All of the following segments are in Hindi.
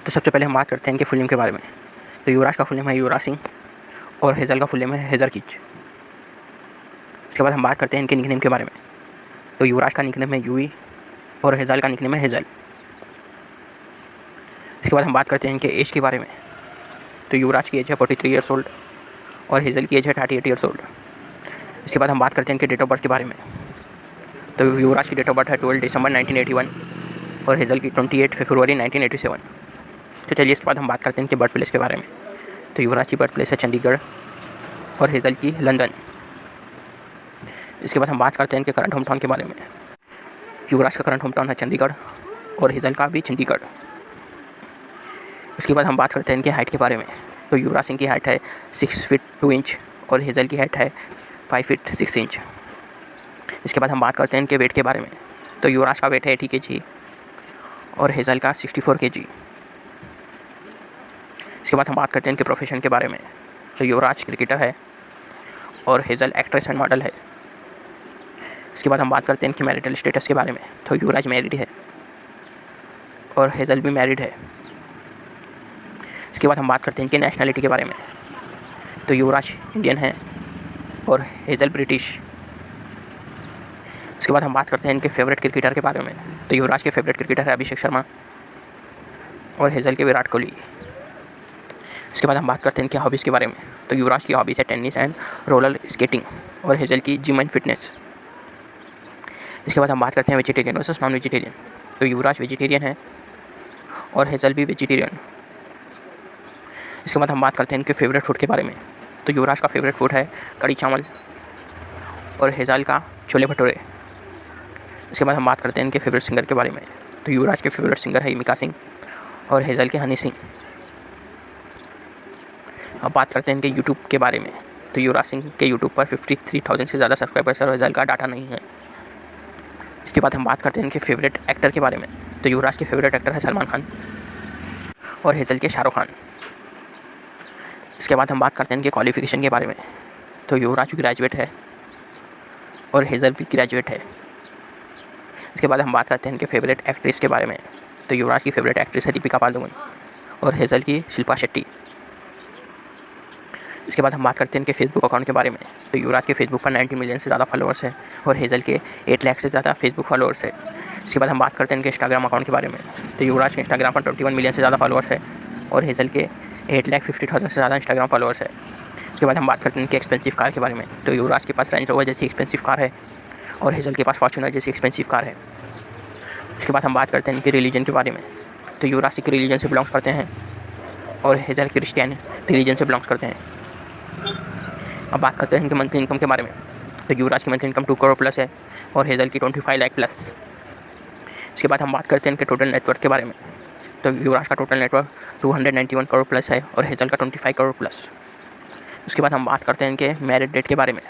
तो सबसे पहले हम बात करते हैं इनके फुल नेम के बारे में। तो युवराज का फुल नेम है युवराज सिंह और हेज़ल का फुल नेम है हेज़र कीच। इसके बाद हम बात करते हैं इनके निकनेम के बारे में। तो युवराज का निकनेम है यूवी और हेज़ल का निकनेम है हेज़ल। इसके बाद हम बात करते हैं इनके एज के बारे में। तो युवराज की एज है 43 ईयर्स ओल्ड और हेज़ल की एज है 38 ईयर्स ओल्ड। इसके बाद हम बात करते हैं इनके डेट ऑफ बर्थ के बारे में। तो युवराज की डेट ऑफ बर्थ है 12 दिसंबर 1981 और हेज़ल की 28 फरवरी 1987। तो चलिए इसके बाद हम बात करते हैं इनके बर्थ प्लेस के बारे में। तो युवराज की बर्थ प्लेस है चंडीगढ़ और हेज़ल की लंदन। इसके बाद हम बात करते हैं इनके करंट होम टाउन के बारे में। युवराज का करंट होम टाउन है चंडीगढ़ और हेज़ल का भी चंडीगढ़। इसके बाद हम बात करते हैं इनके हाइट के बारे में। तो युवराज सिंह की हाइट है 6 फीट 2 इंच और हेज़ल की हाइट है 5 फीट 6 इंच। इसके बाद हम बात करते हैं इनके वेट के बारे में। तो युवराज का वेट है 80 kg और हेज़ल का 64 kg। इसके बाद हम बात करते हैं इनके प्रोफेशन के बारे में। तो युवराज क्रिकेटर है और हेज़ल एक्ट्रेस एंड मॉडल है। इसके बाद हम बात करते हैं इनके मैरिटल स्टेटस के बारे में। तो युवराज मैरिड है और हेज़ल भी मैरिड है। इसके बाद हम बात करते हैं इनके नेशनलिटी के बारे में। तो युवराज इंडियन है और हेज़ल ब्रिटिश। इसके बाद हम बात करते हैं इनके फेवरेट क्रिकेटर के बारे में। तो युवराज के फेवरेट क्रिकेटर है अभिषेक शर्मा और हेज़ल के विराट कोहली। इसके बाद हम बात करते हैं इनके हॉबीज़ के बारे में। तो युवराज की हॉबीज़ है टेनिस एंड रोलर स्केटिंग और हेज़ल की जिम एंड फिटनेस। इसके बाद हम बात करते हैं वेजिटेरियन वर्सेस नॉन वेजिटेरियन। तो युवराज वेजिटेरियन है और हेज़ल भी वेजिटेरियन। इसके बाद हम बात करते हैं इनके फेवरेट फूड के बारे में। तो युवराज का फेवरेट फूड है कढ़ी चावल और हेज़ल का छोले भटूरे। इसके बाद हम बात करते हैं इनके फेवरेट सिंगर के बारे में। तो युवराज के फेवरेट सिंगर है मिका सिंह और हेज़ल के हनी सिंह। अब बात करते हैं इनके यूट्यूब के बारे में। तो युवराज सिंह के यूट्यूब पर 53,000 से ज़्यादा सब्सक्राइबर्स और हेज़ल का डाटा नहीं है। इसके बाद हम बात करते हैं इनके फेवरेट एक्टर के बारे में। तो युवराज के फेवरेट एक्टर है सलमान खान और हेज़ल के शाहरुख खान। इसके बाद हम बात करते हैं इनके क्वालिफिकेशन के बारे में। तो युवराज ग्रेजुएट है और हेज़ल भी ग्रेजुएट है। इसके बाद हम बात करते हैं इनके फेवरेट एक्ट्रेस के बारे में। तो युवराज की फेवरेट एक्ट्रेस है दीपिका पादुकोण और हेज़ल की शिल्पा शेट्टी। इसके बाद हम बात करते हैं इनके फेसबुक अकाउंट के बारे में। तो युवराज के फेसबुक पर 90 मिलियन से ज़्यादा फॉलोअर्स है और हेज़ल के 8 लाख से ज़्यादा फेसबुक फॉलोअर्स है। इसके बाद हम बात करते हैं इनके इंस्टाग्राम अकाउंट के बारे में। तो युवराज के इंस्टाग्राम पर 21 मिलियन से ज़्यादा फॉलोअर्स है और हेज़ल के 8,50,000 से ज़्यादा इंस्टाग्राम फॉलोअर्स है। इसके बाद हम बात करते हैं इनके एक्सपेंसिव कार के बारे में। तो युवराज के पास रेंज रोवर जैसी एक्सपेंसिव कार है और हेज़ल के पास फॉर्च्यूनर जैसी एक्सपेंसिव कार है। इसके बाद हम बात करते हैं इनके रिलीजन के बारे में। तो युवराज सिख रिलीजन से बिलोंग्स करते हैं और हेज़ल क्रिश्चियन रिलीजन से बिलोंग्स करते हैं। अब बात करते हैं इनके मंथली इनकम के बारे में। तो युवराज की मंथली इनकम 2 करोड़ प्लस है और हेज़ल की 25 लाख प्लस। इसके बाद हम बात करते हैं इनके टोटल नेटवर्थ के बारे में। तो युवराज का टोटल नेटवर्थ 291 करोड़ प्लस है और हेज़ल का 25 करोड़ प्लस। उसके बाद हम बात करते हैं इनके मैरिड डेट के बारे में।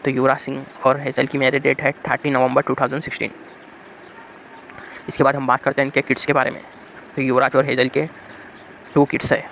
तो युवराज सिंह और हेज़ल की मैरिड डेट है 30 नवंबर 2016। इसके बाद हम बात करते हैं इनके किड्स के बारे में। तो युवराज और हेज़ल के 2 किड्स है।